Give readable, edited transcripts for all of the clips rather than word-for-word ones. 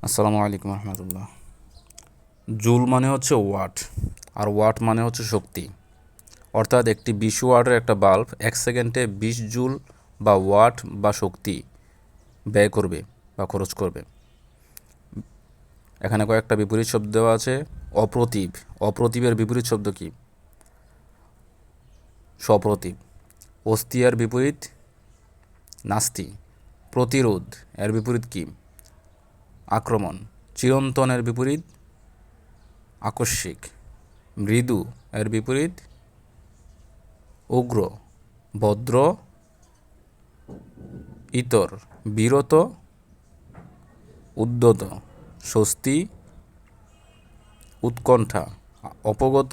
আসসালামু আলাইকুম রহমতুল্লাহ। জুল মানে হচ্ছে ওয়াট, আর ওয়াট মানে হচ্ছে শক্তি। অর্থাৎ একটি 20 ওয়াটের একটা বাল্ব 1 সেকেন্ডে 20 জুল বা ওয়াট বা শক্তি ব্যয় করবে বা খরচ করবে। এখানে কয়েকটা বিপরীত শব্দ দেওয়া আছে। অপ্রতিভ, অপ্রতিভের বিপরীত শব্দ কি? সপ্রতিভ। অস্থি এর বিপরীত নাস্তি। প্রতিরোধ এর বিপরীত কি? আক্রমণ। চিরন্তনের বিপরীত আকস্মিক। মৃদু এর বিপরীত উগ্র। ভদ্র ইতর। বিরত উদ্যত। স্বস্তি উৎকণ্ঠা। অপগত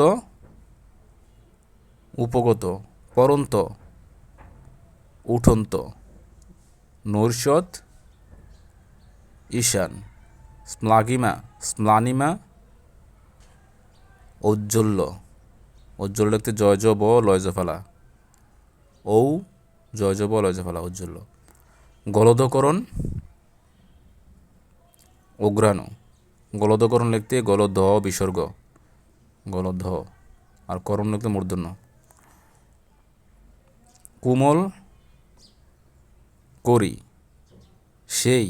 উপগত। পরন্ত উঠন্ত। নৈর্ষদ ঈশান। স্ম্লাঘিমা স্ম্লানিমা ঔজ্জ্বল্য। ঔজ্জ্বল্য লিখতে জয় জ ব লয় জ ফেলা। ঔ জয় জ ব লয় জ ফেলা ঔজ্জ্বল্য। গলদকরণ অগ্রাণু। গলদকরণ লিখতে গলধ বিসর্গ গলধ, আর করণ লিখতে মূর্ধন্য। কোমল করি সেই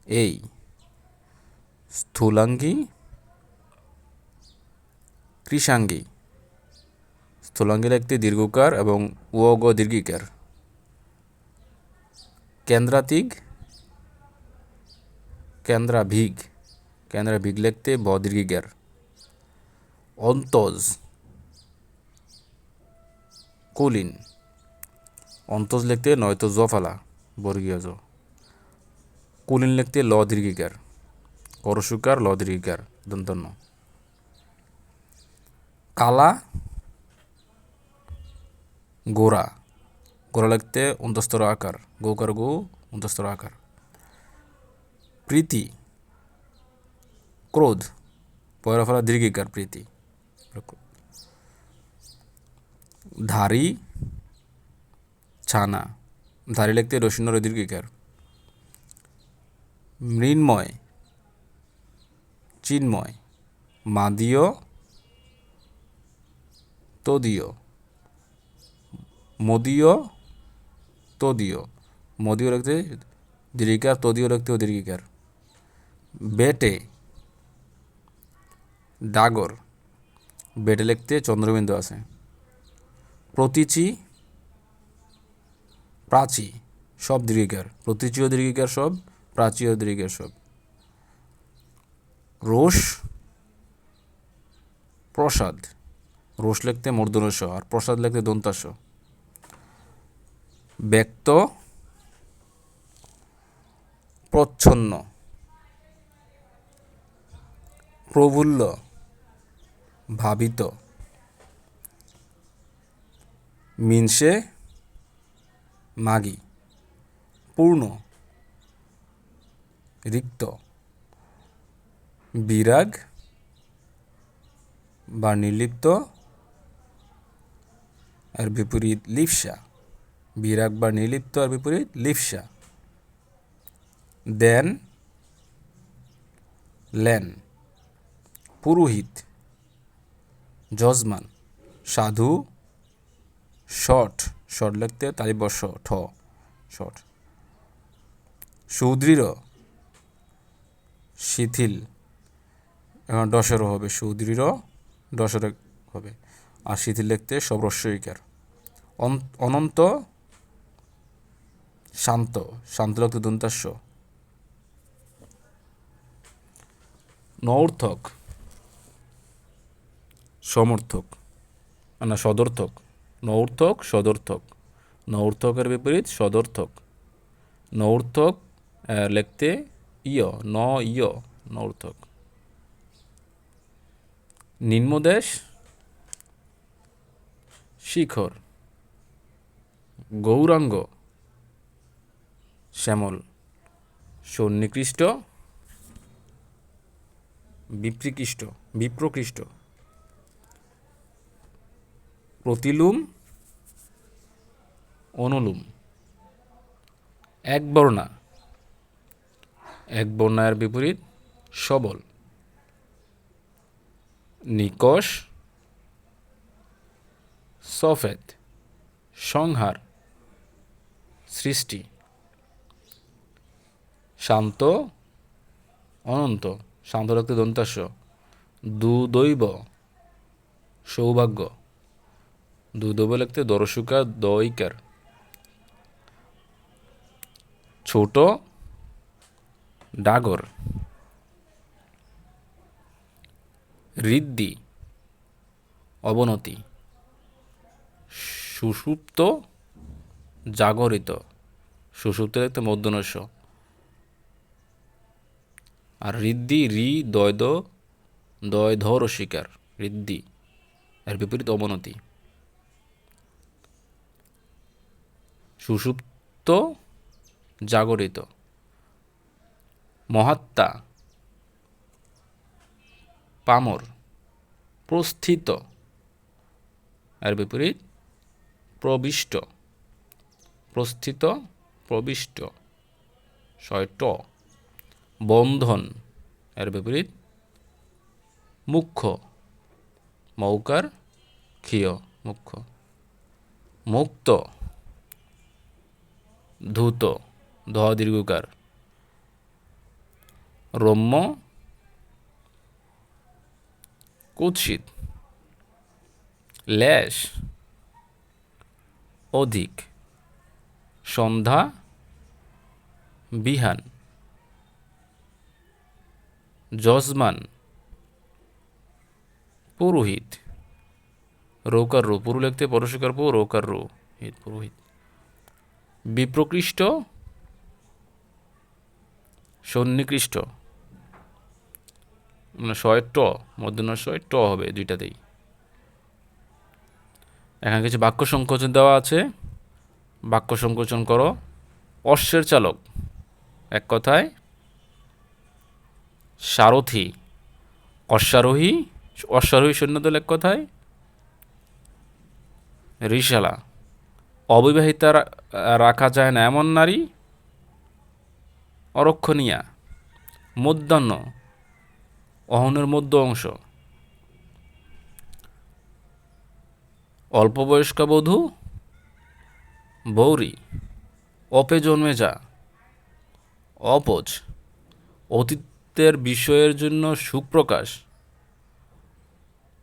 এই। স্থূলাঙ্গী কৃষাঙ্গী। স্থূলাঙ্গী লিখতে দীর্ঘকার এবং ও গ দীর্ঘিকার। কেন্দ্রাতিক কেন্দ্রাভিগ। কেন্দ্রাভিগ লিখতে ব দীর্ঘিকার। অন্তজ কুলীন। অন্তজ লিখতে নয়তো জ ফালা বর্গীয় জ। কুলীন লিখতে ল দীর্ঘিকার। করসুকার ল দীর্ঘিকার দন্তন্য। কালা গোরা। গোরা লিখতে অন্তস্তর আকার গোকার গো অন্তস্তর আকার। প্রীতি ক্রোধ পয়রা ফেলা দীর্ঘিকার প্রীতি। ধারী ছানা। ধারী লিখতে রসিন্নর দীর্ঘিকার। মৃন্ময় চিন্ময়। মাদীয় তদীয়। মদীয় তদীয়। মদীয় লিখতে দীর্ঘিকার, তদীয় লিখতেও দীর্ঘিকার। বেটে ডাগর। বেটে লিখতে চন্দ্রবিন্দু আছে। প্রতীচী প্রাচী সব দীর্ঘিকার। প্রতীচীয় দীর্ঘিকার সব, প্রাচীয় দীর্ঘিকার সব। রোষ প্রসাদ। রোষ লিখতে মূর্ধন্য আর প্রসাদ লিখতে দন্তাস। ব্যক্ত প্রচ্ছন্ন। প্রফুল্ল ভাবিত। মিনসে মাগি। পূর্ণ রিক্ত। বিরাগ বা নির্লিপ্ত এর বিপরীত লিপ্সা। বিরাগ বা নির্লিপ্ত এর বিপরীত লিপ্সা। দেন লেন। পুরোহিত যজমান। সাধু শট। শট লিখতে তালিবর্ষ ঠ শট। সুদৃঢ় শিথিল, এখন ডসরও হবে। সুদৃঢ় ডসর হবে। আর শিথিল লিখতে সব রস্যইকার। অনন্ত শান্ত। শান্ত লিখতে দন্তাস্য। নৌর্থক সমর্থক না সদর্থক। নৌর্থক সদর্থক। নৌর্থকের বিপরীত সদর্থক। নৌর্থক লিখতে ইয় ন ইয় নৌর্থক। নিম্নদেশ শিখর। গৌরাঙ্গ শ্যামল। সন্নিকৃষ্ট বিপ্রকৃষ্ট। প্রতিলুম অনুলুম। একবর্ণা এক বর্ণায়ের বিপরীত সবল। নিকষ, সফেদ, সংহার, সৃষ্টি। শান্ত, অনন্ত, শান্ত রাখতে দন্তাস্য। দুদৈব, সৌভাগ্য, দুদৈব লিখতে দরশুকার দইকার। ছোট, ডাগর। ঋদ্ধি, অবনতি। সুষুপ্ত, জাগরিত, সুষুপ্ত লিখতে মধ্যনস্য। আর ঋদ্ধি রি দয় দয় ধর শিকার, ঋদ্ধি, এর বিপরীত অবনতি। সুষুপ্ত, জাগরিত। মহাত্মা, পামর। প্রস্থিত, এর বিপরীত প্রবিষ্ট, প্রস্থিত, প্রবিষ্ট, ট। বন্ধন, এর বিপরীত মুখ্য, মৌকার ক্ষীয়, মুখ্য। মুক্ত, ধূত, ধ দীর্ঘকার। রম্য, কুৎসিত। লেশ, অধিক। সন্ধ্যা, বিহান। যজমান, পুরোহিত। রৌকার রো, পুরু লিখতে পরশুকার পো, রৌকার রো, হিত, পুরোহিত। বিপ্রকৃষ্ট, সন্নিকৃষ্ট, মানে ট, মধ্যনস্য ট হবে দুইটাতেই। এখানে কিছু বাক্য সংকোচন দেওয়া আছে, বাক্য সংকোচন করো। অশ্বের চালক, এক কথায় সারথি। অশ্বারোহী, অশ্বারোহী সৈন্যদল, এক কথায় রিসালা। অবিবাহিতা রাখা যায় না এমন নারী, অরক্ষণীয়া। মধ্যাহ্ন, অহনের মধ্য অংশ। অল্পবয়স্কা বধূ, বৌরি। অপে জন্মে যা, অপজ। অতীতের বিষয়ের জন্য সুপ্রকাশ,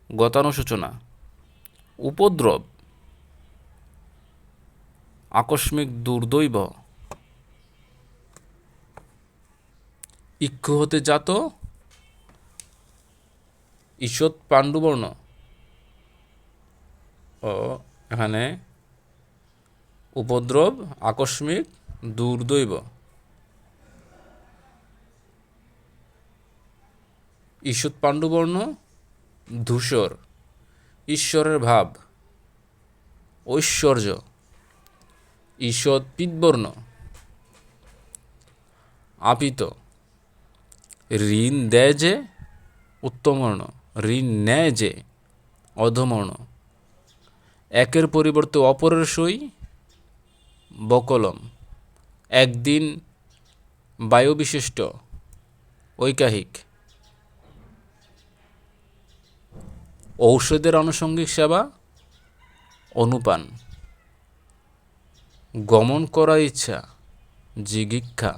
গতানুশোচনা। উপদ্রব, আকস্মিক দুর্দৈব। ইক্ষু হতে জাত, ঈষৎ পাণ্ডুবর্ণ। ও এখানে উপদ্রব, আকস্মিক, দুর্দৈব। ঈষৎ পাণ্ডুবর্ণ, ধূসর। ঈশ্বরের ভাব, ঐশ্বর্য। ঈষৎ পীতবর্ণ, আপিত। ঋণ দেয় যে, উত্তমবর্ণ। ঋণ নেয় যে, অধমবর্ণ। একের পরিবর্তে অপরের সই, বকলম। একদিন বায়ুবিশিষ্ট, ঐকাহিক। ঔষধের আনুষঙ্গিক সেবা, অনুপান। গমন করার ইচ্ছা, জিগীক্ষা।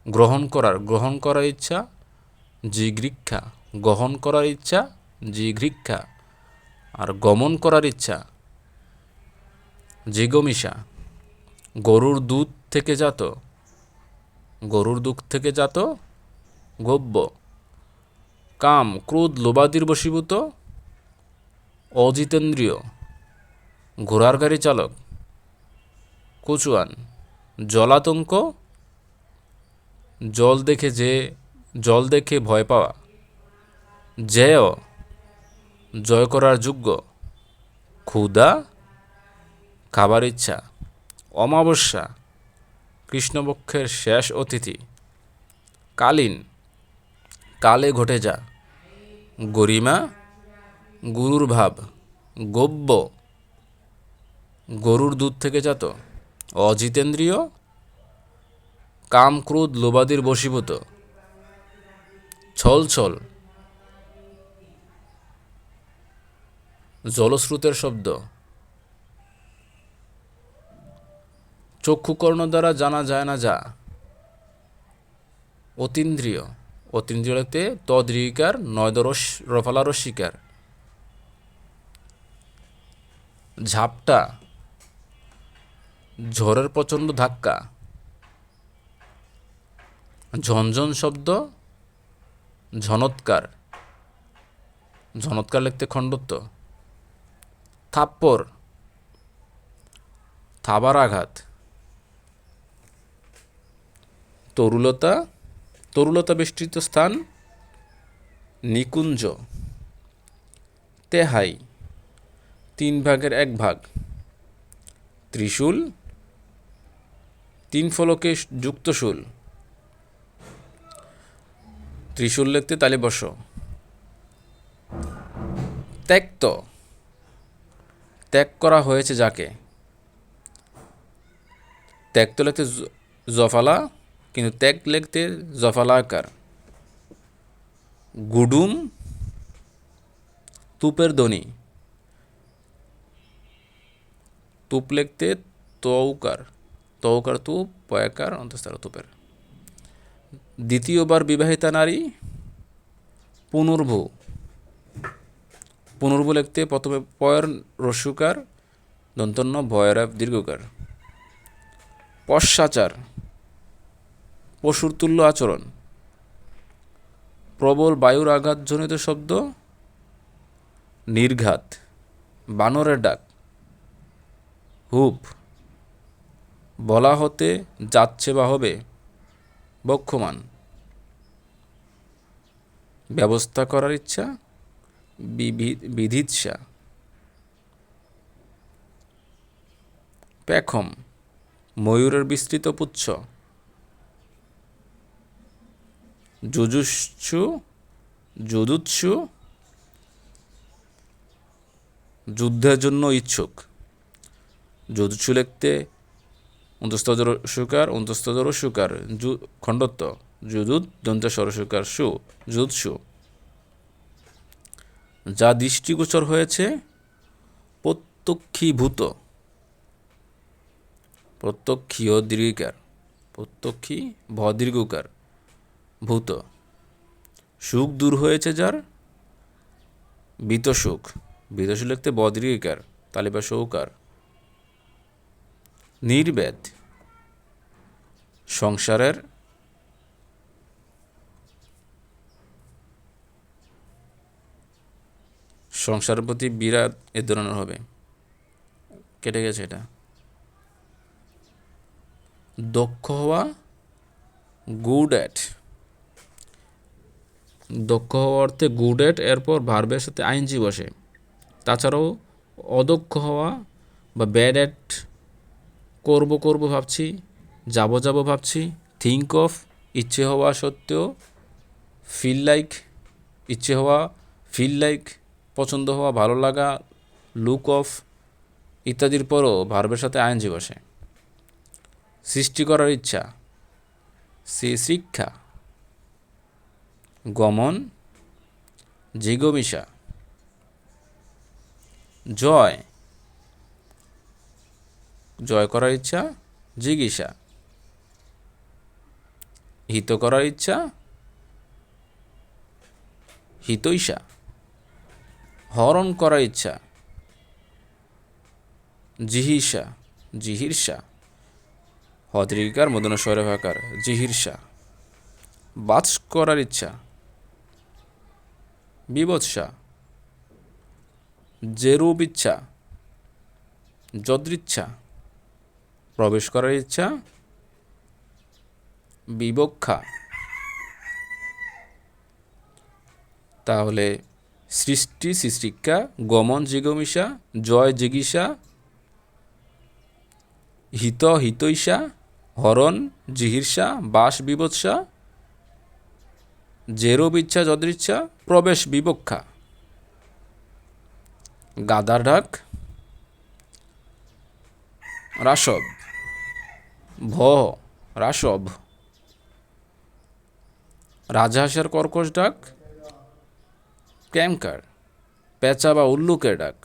গ্রহণ করার ইচ্ছা, জিগৃক্ষা। গ্রহণ করার ইচ্ছা, জিগৃক্ষা। আর গমন করার ইচ্ছা, জিগমিষা। গরুর দুধ থেকে জাত, গব্য। কাম, ক্রোধ, লোভাদির বশীভূত, অজিতেন্দ্রিয়। ঘোড়ার গাড়ি চালক, কুচুয়ান। জলাতঙ্ক, জল দেখে ভয় পাওয়া। জেয়, জয় করার যোগ্য। ক্ষুধা, খাবার ইচ্ছা। অমাবস্যা, কৃষ্ণপক্ষের শেষ অতিথি। কালীন, কালে ঘটে যা। গরিমা, গুরুর ভাব। গব্য, গরুর দুধ থেকে জাত। অজিতেন্দ্রিয়, কাম ক্রোধ লোভাদির বশীভূত। ছল ছল জলস্রোতের শব্দ। চক্ষুকর্ণ দ্বারা জানা যায় না যা। অতীন্দ্রিয়। অতীন্দ্রিয় লিখতে তদ্রিকার নয়দরস রফালার শিকার। ঝাপটা ঝড়ের প্রচণ্ড ধাক্কা। ঝনঝন শব্দ ঝনৎকার। ঝনৎকার লিখতে খণ্ডত্ব। থাপ্পড় থাবার আঘাত। তরুলতা তরুলতা বেষ্টিত স্থান নিকুঞ্জ। তেহাই 1/3 ত্রিশূল 3 ফলকে যুক্ত শূল। ত্রিশূল লিখতে তালি বস। ত্যক্ত ত্যাগ করা হয়েছে যাকে। ত্যক্ত লিখতে জফালা, কিন্তু ত্যাগ লিখতে জফালাকার। গুডুম তুপের ধ্বনি। তুপ লিখতে তৌকার, তৌকার তুপ পয়াকার অন্তঃস্থ তুপের। দ্বিতীয়বার বিবাহিতা নারী পুনর্ভূ। পুনর্ভূ লিখতে প্রথমে পয়ের রস্যকার দন্তন্য ভয়ের দীর্ঘকার। পশ্চাচার পশুর তুল্য আচরণ। প্রবল বায়ুর আঘাতজনিত শব্দ নির্ঘাত। বানরের ডাক। হুপ বলা হতে যাচ্ছে বা হবে বক্ষমান। ব্যবস্থা করার ইচ্ছা বিধিৎসা। পেখম ময়ূরের বিস্তৃত পুচ্ছ। যুজুৎসু যুজুৎসু যুদ্ধের জন্য ইচ্ছুক। যুজুৎসু লিখতে অন্তঃস্থ রস্যকার অন্তঃস্থ রস্যকার খণ্ডত্ব। যুজুৎ দন্ত স্বরস্যকার সু যুৎসু। যা দৃষ্টিগোচর হয়েছে প্রত্যক্ষীভূত। প্রত্যক্ষীয় দীর্ঘিকার প্রত্যক্ষী ভদীর্ঘকার ভূত। সুখ দূর হয়েছে যার বিতসুখ। বিতসুখ লিখতে বদীর্ঘিকার তালিবা সৌকার। নির্বেদ সংসারের সংসারের প্রতি বিরাট এ ধরনের হবে। কেটে গেছে এটা। দক্ষ হওয়া গুড অ্যাট। দক্ষ হওয়া অর্থে গুড অ্যাট এরপর ভার্বের সাথে আইএনজি বসে। তাছাড়াও অদক্ষ হওয়া বা ব্যাড অ্যাট করব করব ভাবছি, যাব যাব ভাবছি। থিঙ্ক অফ ইচ্ছে হওয়া সত্ত্বেও। ফিল লাইক ইচ্ছে হওয়া, ফিল লাইক পছন্দ হওয়া, ভালো লাগা। লুক অফ ইত্যাদির পরও ভার্বের সাথে আইএনজি বসে। সৃষ্টি করার ইচ্ছা শিক্ষা। গমন জিগমিষা। জয় জয় করার ইচ্ছা জিজ্ঞাসা। হিত করার ইচ্ছা হিতৈষা। হরণ করার ইচ্ছা জিহিষা জিহির্ষা। হদৃকার মদন স্বরভাকার জিহির্ষা। বাস করার ইচ্ছা বিবৎসা। যেরূপ ইচ্ছা যদৃচ্ছা। প্রবেশ করার ইচ্ছা বিবক্ষা। তাহলে সৃষ্টি সৃষ্টিকা, গমন জিগমিষা, জয় জিগিষা, হিত হিতৈষা, হরণ জিহির্ষা, বাস বিবৎসা, যেরূপ ইচ্ছা যদৃচ্ছা, প্রবেশ বিবক্ষা। গাদার ঢাক রাসব। ভ রাসব রাজহাঁসের কর্কশ ডাক ক্যাঙ্কার। পেঁচা বা উল্লুকের ডাক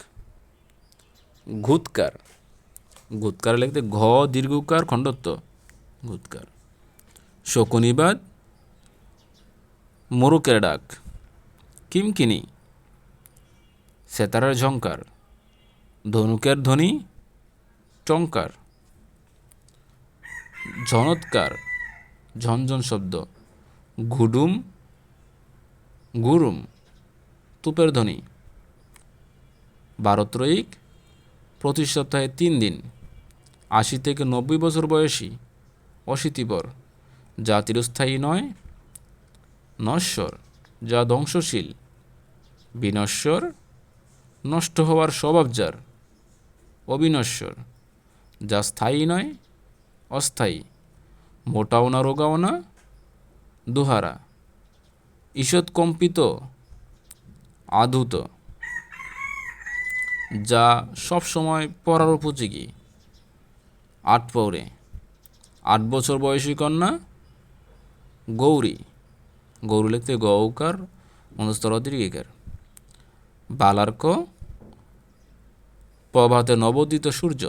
ঘুৎকার। ঘুৎকার লিখতে ঘ দীর্ঘকার খণ্ডত্ব ঘুৎকার। শকুনিবাদ মোরকের ডাক কিমকিনি। সেতারের ঝংকার ধনুকের ধ্বনি টঙ্কার। ঝনৎকার ঝনঝন শব্দ ঘুডুম গুরুম তুপের ধ্বনি। ভারত্রয়িক প্রতি সপ্তাহে 3 দিন। 80 থেকে 90 বছর বয়সী অশীতিপর যা চিরস্থায়ী নয়। নশ্বর যা ধ্বংসশীল। বিনশ্বর নষ্ট হওয়ার স্বভাব যার। অবিনশ্বর যা স্থায়ী নয় অস্থায়ী। মোটাও না রোগাও না দুহারা। ঈষৎ কম্পিত আধূত যা সব সময় পড়ার উপযোগী। 8 পৌরে 8 বছর বয়সী কন্যা গৌরী। গৌরী লিখতে গৌকার মনস্তর দীর্ঘিকার। বালার্ক প্রভাতে নবোদিত সূর্য।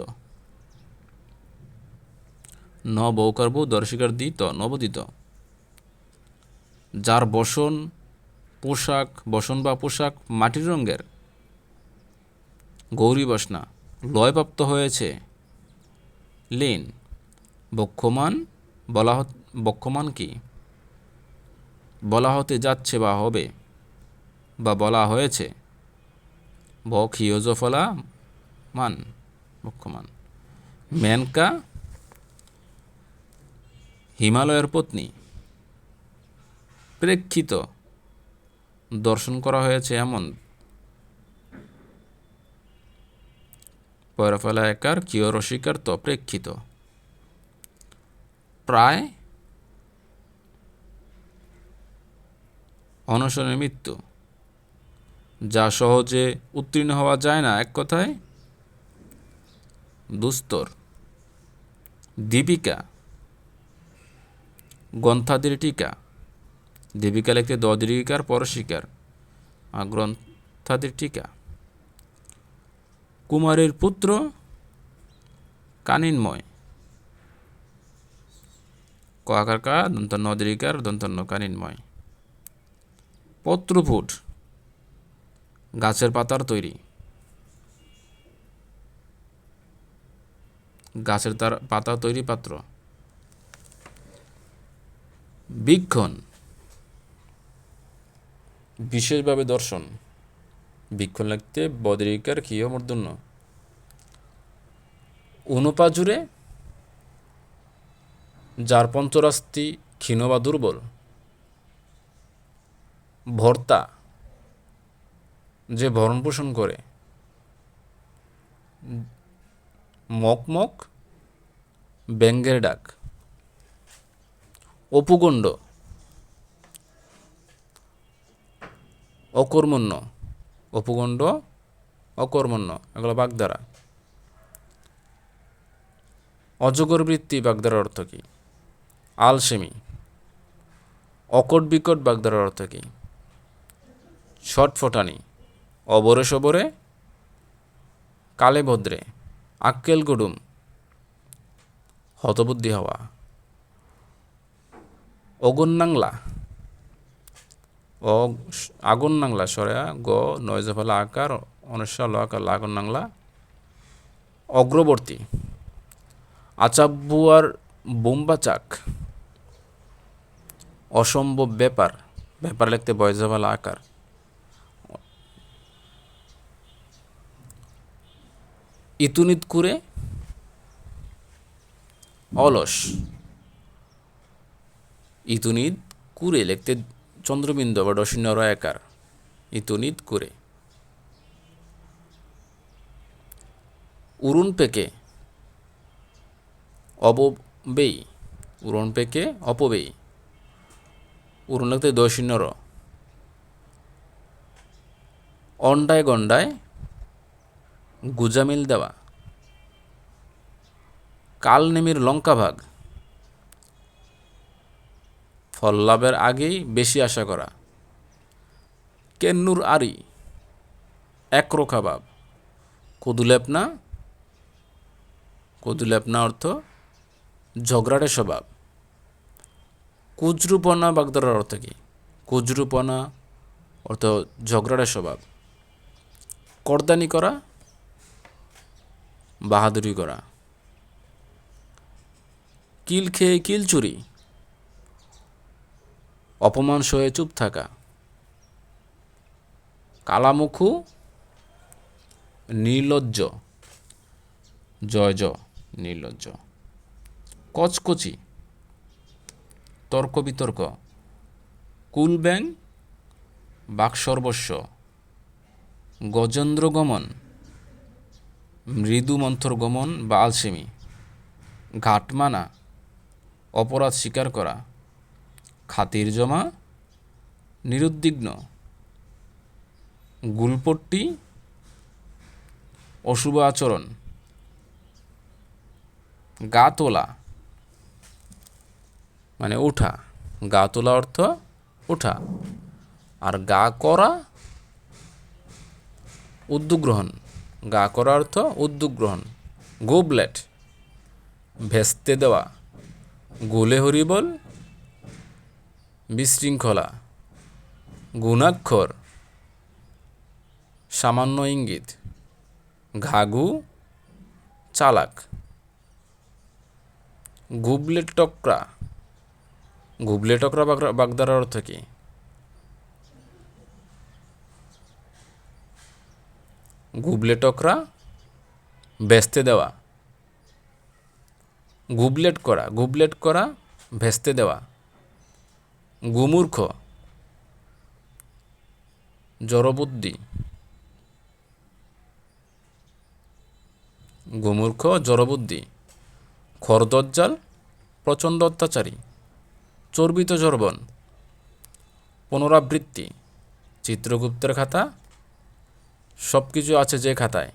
নবৌকার বউ দর্শিকার দিত নবোদিত। যার বসন পোশাক বসন বা পোশাক মাটির রঙের গৌরী বাসনা লয়প্রাপ্ত হয়েছে লীন। বক্ষমান বক্ষমান কি বলা হতে যাচ্ছে বা হবে বা বলা হয়েছে। বক্ষীয়জফলা মান বক্ষমান। মেনকা হিমালয়ের পত্নী। প্রেক্ষিত দর্শন করা হয়েছে এমন। পয়রাফেলা একার কিয় রসিকার তো প্রেক্ষিত। প্রায় অনশনের মৃত্যু যা সহজে উত্তীর্ণ হওয়া যায় না। এক কথায় দুস্তর। দীপিকা গ্রন্থাদির টিকা। দীপিকা লিখতে দীর্ঘিকার পরশিকার গ্রন্থাদির টিকা। কুমারের পুত্র কানিন্ময়। ক আকার কা দন্তন্য দীর্ঘিকার দন্তন্য কানিন্ময়। পত্রপুট গাছের পাতার তৈরি। গাছের তার পাতা তৈরি পাত্র। বীক্ষণ বিশেষভাবে দর্শন। বীক্ষণ লিখতে বদরিকার ক্ষীয় মূর্ধন্য। অনুপা জুড়ে যার পঞ্চরাস্তি ক্ষীণ বা দুর্বল। ভর্তা যে ভরণ পোষণ করে। মকমক ব্যাঙের ডাক। অপুগণ্ড অকর্মণ্য। অপুগণ্ড অকর্মণ্য এগুলো বাগধারা। অজগর বৃত্তি বাগধারার অর্থ কী? আলসেমি। অকট বিকট বাগধারার অর্থ কী? ছটফটানি। অবরে সবরে কালে ভদ্রে। আক্কেল গুডুম হতবুদ্ধি হওয়া। অগন্যাংলা আগুন নাংলা সরেয়া গ নয়জফলা আকার অনস্যা ল আকার লাগন নাংলা। অগ্রবর্তী। আচাব্বুয়ার বোম্বা চাক। অসম্ভব ব্যাপার। ব্যাপার লিখতে বয়জফলা আকার। ইতুনিত কুরে অলস। ইতুনিত কুরে লিখতে চন্দ্রবিন্দু বা ডসিন্য রয়াকার। ইতুনিত কুরে। উড়ুন পেকে অববেয়ী। উড়ন পেকে অপবেয়ী। উড়ন লিখতে দশিন্য র। অন্ডায় গন্ডায় গুজামিল দেওয়া। কালনেমির লঙ্কা ভাগ। ফল লাভের আগেই বেশি আশা করা। কেন্নুর আরি একরোখা ভাব। কদুলেপনা, কদুলেপনা অর্থ ঝগড়াটে স্বভাব। কুজরুপনা বাগধারার অর্থ কি? কুজরুপনা অর্থ ঝগড়াটে স্বভাব। করদানি করা, বাহাদুরি করা। কিল খেয়ে কিল চুরি, অপমান সয়ে চুপ থাকা। কালামুখু নির্লজ্জ, জয় জ নির্লজ্জ। কচকচি তর্ক বিতর্ক। কুলব্যাং বাকসর্বস্ব। গজেন্দ্র গমন মৃদু মন্থর গমন বা আলসেমি। ঘাটমানা অপরাধ স্বীকার করা। খাতির জমা নিরুদ্বিগ্ন। গুলপট্টি অশুভ আচরণ। গা তোলা মানে ওঠা, গা তোলা অর্থ ওঠা। আর গা করা উদ্যোগ গ্রহণ, গা করা অর্থ উদ্যোগ গ্রহণ। গোবলেট ভেস্তে দেওয়া। গোলে হরিবল বিশৃঙ্খলা। গুণাক্ষর সামান্য ইঙ্গিত। ঘাঘু চালাক। গুবলে টকরা, গুবলে টকরা বাগধারার অর্থ কি? গুবলে টকরা ভেস্তে দেওয়া। গুবলেট করা, গুবলেট করা ভেস্তে দেওয়া। গুমূর্খ জড়বুদ্ধি, গুমূর্খ জড়বুদ্ধি। খরদজ্জাল প্রচণ্ড অত্যাচারী। চর্বিত যৌবন পুনরাবৃত্তি। চিত্রগুপ্তের খাতা সব কিছু আছে যে খাতায়।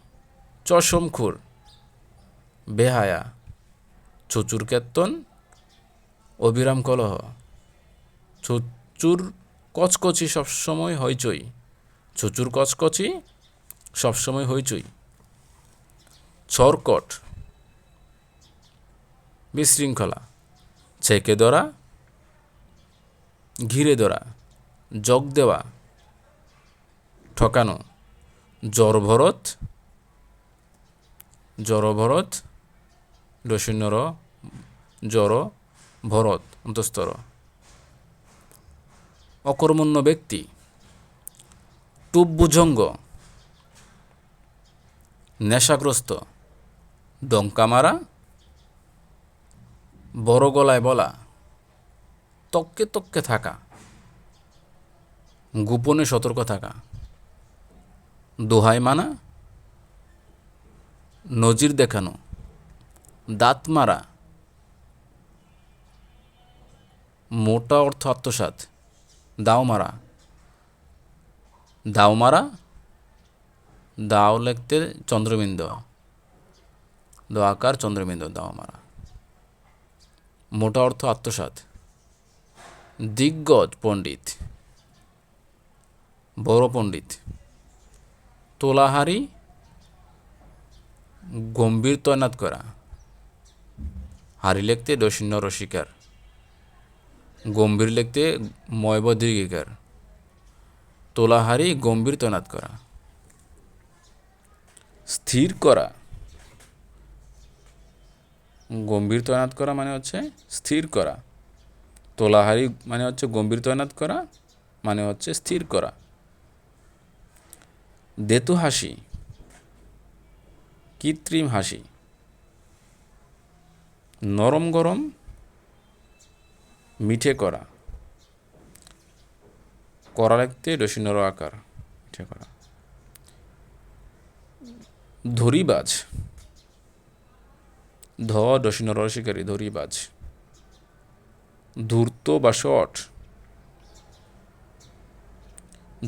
চশমখুর বেহায়া। চুচুর কেত্তন অবিরাম কলহ। চুচুর কচকচি সবসময় হইচই। চুচুর কচকচি সবসময় হইচই। ছরকট বিশৃঙ্খলা। ছেকে ধরা ঘিরে ধরা। জগ দেওয়া ঠকানো। জড়ভরত, জড়ভরত রসিন্নর জড় ভরত অন্তস্তর। অকর্মণ্য ব্যক্তি। টুপভুজঙ্গ নেশাগ্রস্ত। ডঙ্কা মারা বড় গলায় বলা। তককে তককে থাকা গোপনে সতর্ক থাকা। দোহাই মানা নজির দেখানো। দাঁত মারা মোটা অর্থ আত্মসাৎ। দাও মারা, দাও মারা দাও লিখতে চন্দ্রবিন্দু, দ আকার চন্দ্রবিন্দু দাও মারা। মোটা অর্থ আত্মসাৎ। দিগ্গজ পণ্ডিত, বড় পণ্ডিত। তোলাহারি গম্ভীর তৈনাত করা। হারি লিখতে দশিন্য রসিকার। গম্ভীর লিখতে ময়ব দীর্ঘিকার। তোলাহারি গম্ভীর তৈনাত করা। স্থির করা গম্ভীর তৈনাত করা মানে হচ্ছে স্থির করা। তোলাহারি মানে হচ্ছে গম্ভীর তৈনাত করা, মানে হচ্ছে স্থির করা। দেতু হাসি কৃত্রিম হাসি। নরম গরম মিঠে করা। করা লিখতে রসিন্নর আকার মিঠে করা। ধরিবাজ ধ দশিন্নর রসিকারী ধরিবাজ। ধূর্ত বা শট,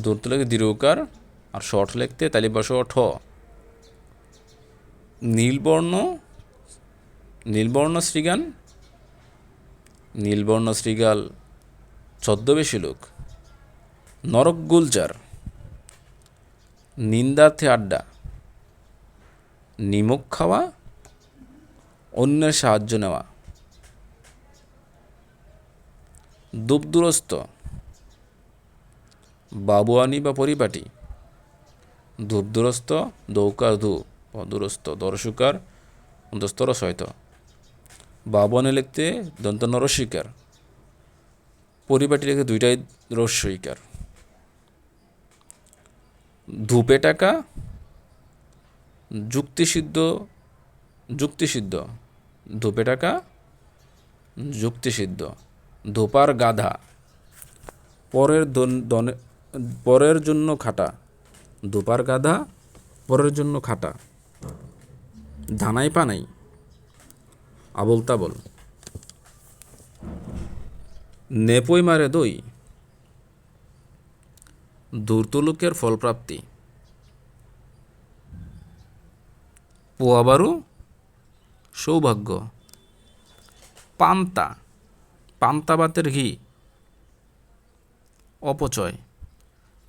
ধূর্ত লিখতে দীর্ঘকার আর শট লিখতে তালি বা ঠ। নীলবর্ণ নীলবর্ণ শৃগাল, নীলবর্ণ শৃগাল ছদ্মবেশী লোক, নরক গুলজার, নিন্দার্থে আড্ডা, নিমক খাওয়া, অন্যের সাহায্য নেওয়া, দুবদুরস্ত, বাবুয়ানি বা পরিপাটি, ধূপদুরস্ত, দৌকার ধূ, দূরস্থ, দরশুকার, দস্তর সহিত, বাবুয়ানি লিখতে দন্ত নরস্বীকার, পরিপাটি লিখতে দুইটাই রস্বইকার, ধূপে টাকা, যুক্তিসিদ্ধ, যুক্তিসিদ্ধ, ধূপে টাকা, যুক্তিসিদ্ধ, ধূপার গাধা, পরের জন্য খাটা, ধূপার গাধা, পরের জন্য খাটা, ধানাই পানাই, আবল তাবল, নেপই মারে দই, ধূর্ত লোকের ফলপ্রাপ্তি, পোয়াবারু, সৌভাগ্য, পান্তা, পান্তা ভাতের ঘি, অপচয়,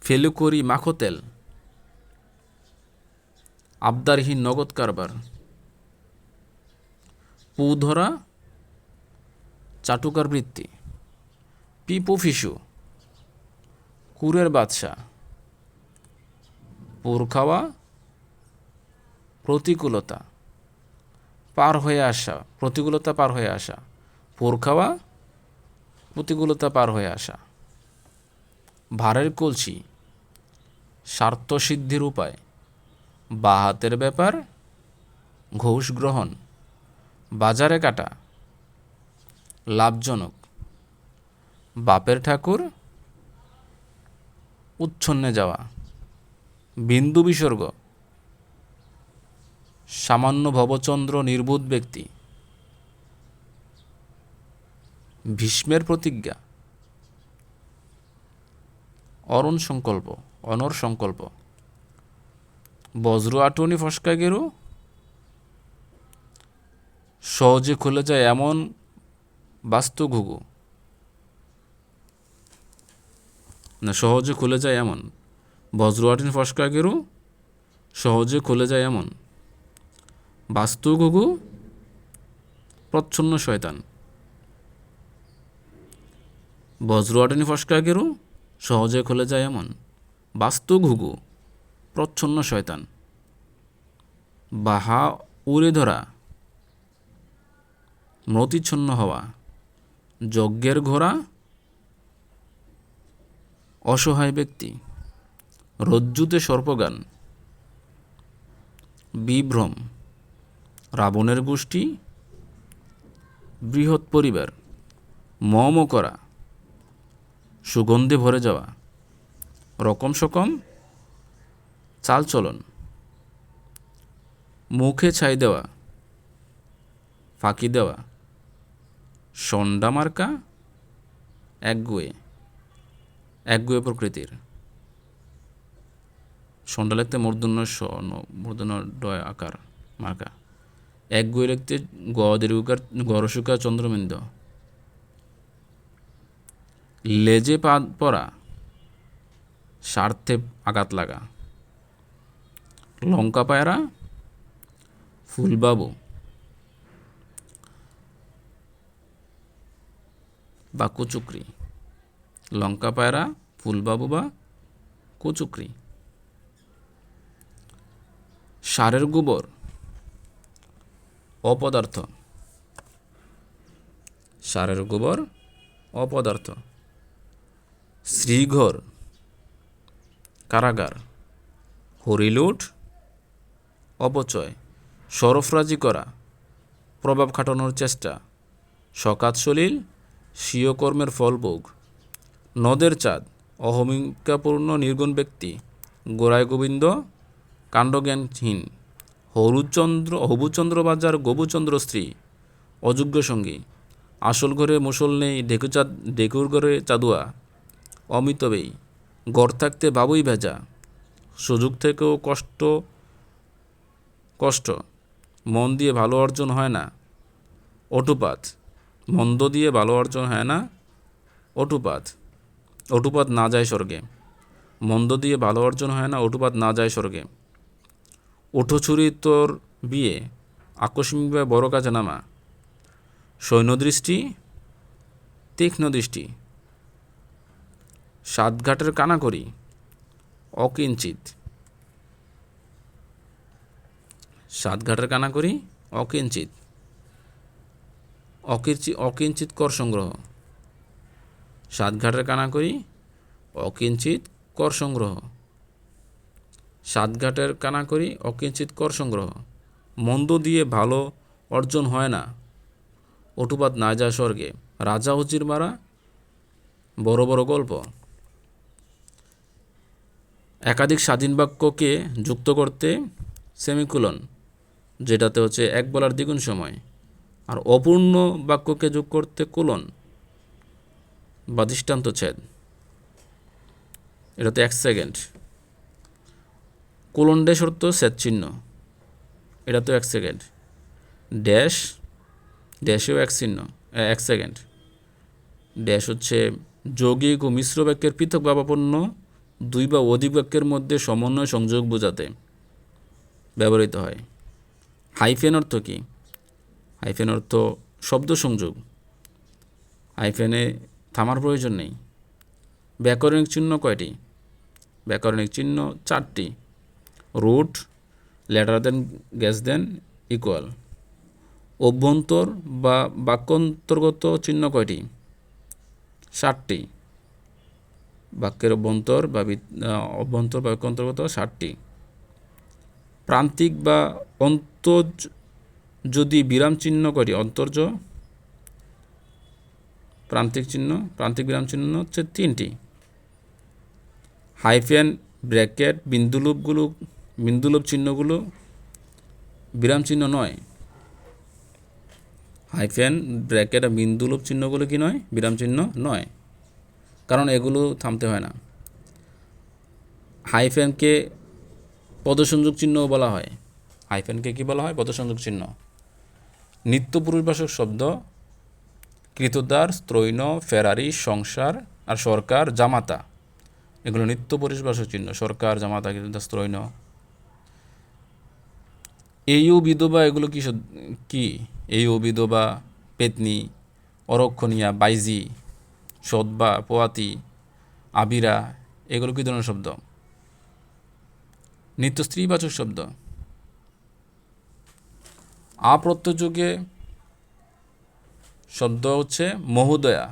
ফেলুকরি মাখো তেল, আবদারহীন নগদ কারবার, পু ধরা, চাটুকার বৃত্তি, পিপো ফিসু, কুরের বাদশা, পুর খাওয়া, প্রতিকূলতা, পার হয়ে আসা, প্রতিকূলতা পার হয়ে আসা, পুর খাওয়া, প্রতিকূলতা পার হয়ে আসা, ভারের কলসি, স্বার্থসিদ্ধির উপায়, বাঁ হাতের ব্যাপার, ঘুষ গ্রহণ, বাজারে কাটা, লাভজনক, বাপের ঠাকুর, উচ্ছন্নে যাওয়া, বিন্দু বিসর্গ, সামান্য ভবচন্দ্র নির্বোধ ব্যক্তি, ভীষ্মের প্রতিজ্ঞা, অরণ সংকল্প, অনর সংকল্প, বজ্র আটুনি ফসকা গেরু, সহজে খুলে যায় এমন বাস্তু ঘুঘু, না সহজে খুলে যায় এমন, বজ্র আটুনি ফসকা গেরু, সহজে খুলে যায় এমন, বাস্তু ঘুঘু, প্রচ্ছন্ন শয়তান, বজ্র আটুনি ফসকা গেরু, সহজে খুলে যায় এমন, বাস্তু ঘুঘু, প্রচ্ছন্ন শয়তান, বাহা উড়ে ধরা, মতিচ্ছন্ন হওয়া, যজ্ঞের ঘোড়া, অসহায় ব্যক্তি, রজ্জুতে সর্পগান, বিভ্রম, রাবণের গোষ্ঠী, বৃহৎ পরিবার, মম করা, সুগন্ধে ভরে যাওয়া, রকম সকম, চালচলন, মুখে ছাই দেওয়া, ফাঁকি দেওয়া, সন্ডা মার্কা, একগুয়ে, একগুয়ে প্রকৃতির, সন্ডা লিখতে মূর্ধন্য মূর্ধন্য ডয় আকার মার্কা, একগুয়ে লিখতে গ দীর্ঘকার গরসুকা চন্দ্রবিন্দ, লেজে পা পড়া, স্বার্থে আঘাত লাগা, লঙ্কা পায়রা, ফুলবাবু বা কুচুকরি, লঙ্কা পায়রা, ফুলবাবু বা কুচুকরি, সারের গোবর, অপদার্থ, সারের গোবর, অপদার্থ, শ্রীঘর, কারাগার, হরিলুট, অপচয়, সরফরাজি করা, প্রভাব খাটানোর চেষ্টা, সকাত সলিল, স্বীয় কর্মের ফলভোগ, নদের চাঁদ, অহমিকাপূর্ণ নির্গুণ ব্যক্তি, গোড়ায় গোবিন্দ, কাণ্ডজ্ঞানহীন, হবুচন্দ্র বাজার গবুচন্দ্র স্ত্রী, অযোগ্য সঙ্গী, আসল ঘরে মুসল নেই, ঢেকুর ঘরে চাঁদুয়া, অমিতবেই, গড় থাকতে বাবুই ভেজা, সুযোগ থেকেও কষ্ট, মন দিয়ে ভালো অর্জন হয় না, অটুপাত, মন্দ দিয়ে ভালো অর্জন হয় না, অটুপাত, অটুপাত না যায় স্বর্গে। মন্দ দিয়ে ভালো অর্জন হয় না, অটুপাত না যায় স্বর্গে। ওঠো ছুরি তোর বিয়ে, আকস্মিকভাবে বড় কাজে নামা। সৈন্যদৃষ্টি, তীক্ষ্ণ দৃষ্টি। সাতঘাটের কানাকড়ি, অকিঞ্চিত। সাতঘাটের কানাকড়ি, অকিঞ্চিত। অকিঞ্চিত কর সংগ্রহ। সাতঘাটের কানাকড়ি, অকিঞ্চিত কর সংগ্রহ। সাতঘাটের কানাকড়ি, অকিঞ্চিত কর সংগ্রহ। মন্দ দিয়ে ভালো অর্জন হয় না, অটুপাত না যায় স্বর্গে। রাজা উজির মারা, বড় বড় গল্প। একাধিক স্বাধীন বাক্যকে যুক্ত করতে সেমিকোলন, যেটাতে হচ্ছে এক বলার দ্বিগুণ সময়। আর অপূর্ণ বাক্যকে যোগ করতে কোলন বা দৃষ্টান্তচ্ছেদ, এটাতে 1 সেকেন্ড। কোলন ড্যাশ অর্থ ছেদ চিহ্ন, এটা তো 1 সেকেন্ড। ড্যাশ, ড্যাশেও 1 সেকেন্ড। ড্যাশ হচ্ছে যৌগিক ও মিশ্র বাক্যের পৃথক ভাবাপন্ন দুই বা অধিক বাক্যের মধ্যে সমন্বয় সংযোগ বোঝাতে ব্যবহৃত হয়। হাইফেন অর্থ কী? হাইফেন অর্থ শব্দ সংযোগ, হাইফেনে থামার প্রয়োজন নেই। ব্যাকরণিক চিহ্ন কয়টি? ব্যাকরণিক চিহ্ন 4টি। রুট, লেটার দেন, গ্যাস দেন, ইকুয়াল। অভ্যন্তর বা বাক্যান্তর্গত চিহ্ন কয়টি? 7টি। বাক্যের অভ্যন্তর বা বাক্যান্তর্গত 7টি। প্রান্তিক বা অন্তর্জ যদি বিরাম চিহ্ন কয়টি? অন্তর্জ, প্রান্তিক বিরাম চিহ্ন হচ্ছে 3টি। হাইফেন, ব্র্যাকেট, বিন্দুলোপ চিহ্নগুলো বিরাম চিহ্ন নয়। হাইফেন, ব্র্যাকেট আর বিন্দুলোপ চিহ্নগুলো কি নয়? বিরাম চিহ্ন নয়, কারণ এগুলো থামতে হয় না। হাইফেনকে পদসংযোগ চিহ্নও বলা হয়। হাইফেনকে কি বলা হয়? পদসংযোগ চিহ্ন। নিত্য পুরুষবাচক শব্দ কৃতদার, স্ত্রৈণ, ফেরারি, সংসার আর সরকার, জামাতা, এগুলো নিত্য পুরুষবাচক চিহ্ন। সরকার, জামাতা, কৃতদার, স্ত্রৈণ। এইও বিধবা, এগুলো কি? এইও বিধবা, পেতনি, অরক্ষণীয়া, বাইজি, সদবা, পোয়াতি, আবিরা, এগুলো কি ধরনের শব্দ? নিত্য স্ত্রীবাচক শব্দ। আপ্রত্যযোগে শব্দ হচ্ছে মহোদয়া,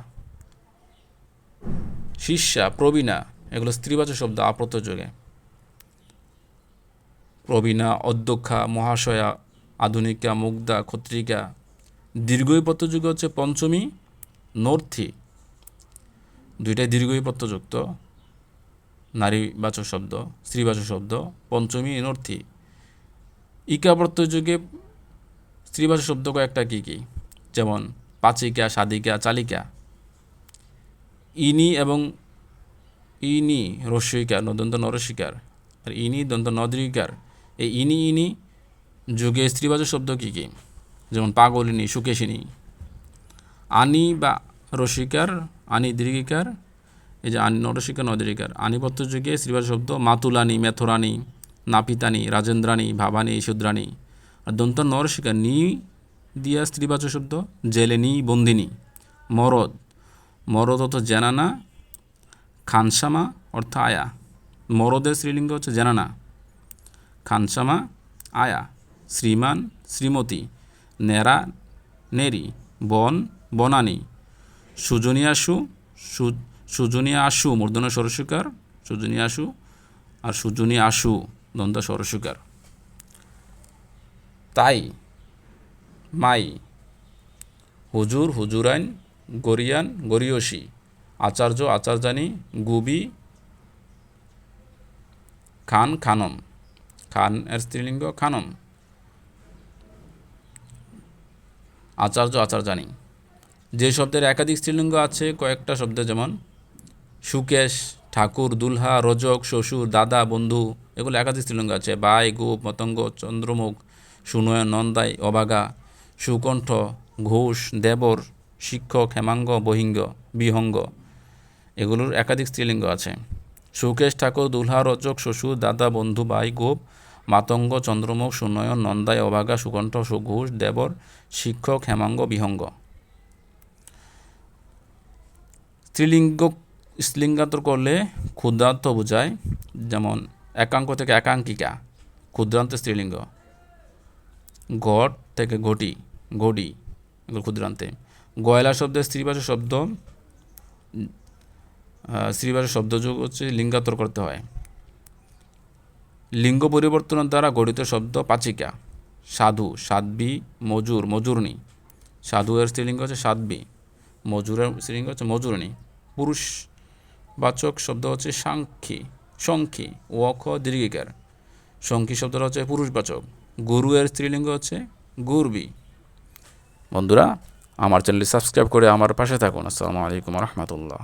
শিষ্যা, প্রবীণা, এগুলো স্ত্রীবাচক শব্দ আপ্রত্যযোগে। প্রবীণা, অধ্যক্ষা, মহাশয়া, আধুনিকা, মুগ্ধা, ক্ষত্রিকা। দীর্ঘই প্রত্যযুগে হচ্ছে পঞ্চমী, নর্থী, দুইটাই দীর্ঘই প্রত্যযুক্ত নারীবাচক শব্দ, স্ত্রীবাচক শব্দ, পঞ্চমী, নর্থী। ইকা প্রত্যযুগে স্ত্রীবাচক শব্দ কয়েকটা কী কী? যেমন পাচিকা, সাধিকা, চালিকা। ইনি এবং ইনি রস্যইকার, নদন্ত নরসিকার, আর ইনি দন্ত নদীকার। এই ইনি যুগে স্ত্রীবাচক শব্দ কী কী? যেমন পাগলিনী, সুকেশিনী। আনি বা রসিকার, আনি দীর্ঘিকার, এই যে আনি নরসিকার, নদীকার। আনি প্রত্যযুগে স্ত্রীবাচক শব্দ মাতুলানি, মেথরানি, নাপিতানি, রাজেন্দ্রানী, ভাবানী, শুদ্রানী। আর দন্ত নরসিকার, নি দিয়া স্ত্রীবাচক শব্দ জেলেনি, বন্দিনী। মরদ, মরদ অর্থ জেনানা, খানসামা অর্থ আয়া। মরদের স্ত্রীলিঙ্গ হচ্ছে জেনানা, খানসামা, আয়া। শ্রীমান, শ্রীমতী। নেরা, নেরি। বন, বনানী। সুজনিয়াসু, সুজনিয়া আশু মূর্ধন্য স্বরস্বীকার, সুজনিয়াসু। আর সুজনিয়া আশু দন্ত স্বরস্বীকার। তাই, মাই। হুজুর, হুজুরাইন, গরিয়ান, গরিয়সী। আচার্য, আচার্যানী। গুবি, খান, খানম। খান এর স্ত্রীলিঙ্গ খানম। আচার্য, আচার্যানী। যে শব্দের একাধিক স্ত্রীলিঙ্গ আছে কয়েকটা শব্দে, যেমন সুকেশ, ঠাকুর, দুলহা, রজক, শ্বশুর, দাদা, বন্ধু, এগুলো একাধিক স্ত্রীলিঙ্গ আছে। বাই, গোপ, মতঙ্গ, চন্দ্রমুখ, সুনয়ন, নন্দাই, অবাগা, সুকণ্ঠ, ঘোষ, দেবর, শিক্ষক, হেমাঙ্গ, বহিঙ্গ, বিহঙ্গ, এগুলোর একাধিক স্ত্রীলিঙ্গ আছে। সুকেশ, ঠাকুর, দুলহা, রচক, শ্বশুর, দাদা, বন্ধু, ভাই, গোপ, মাতঙ্গ, চন্দ্রমুখ, সুনয়ন, নন্দাই, অভাগা, সুকণ্ঠ, সুঘোষ, দেবর, শিক্ষক, হেমাঙ্গ, বিহঙ্গ। স্ত্রীলিঙ্গান্তর করলে ক্ষুদ্রান্ত বোঝায়, যেমন একাঙ্ক থেকে একাঙ্কিকা, ক্ষুদ্রান্ত স্ত্রীলিঙ্গ। ঘট থেকে ঘটি, ঘটি, এগুলো ক্ষুদ্রান্তে। গয়লা শব্দের স্ত্রীবাচক শব্দযোগ হচ্ছে লিঙ্গান্তর করতে হয়। লিঙ্গ পরিবর্তনের দ্বারা গঠিত শব্দ পাচিকা। সাধু, সাধ্বী, মজুর, মজুরনি। সাধু এর স্ত্রীলিঙ্গ হচ্ছে সাধ্বী, মজুরের স্ত্রীলিঙ্গ হচ্ছে মজুরনি। পুরুষবাচক শব্দ হচ্ছে সাংখী, সংখী, ওখ দীর্ঘিকার। সংখী শব্দটা হচ্ছে পুরুষবাচক। গুরু এর স্ত্রীলিঙ্গ হচ্ছে গুরবি। বন্ধুরা, আমার চ্যানেলটি সাবস্ক্রাইব করে আমার পাশে থাকুন। আসসালামু আলাইকুম রহমতুল্লাহ।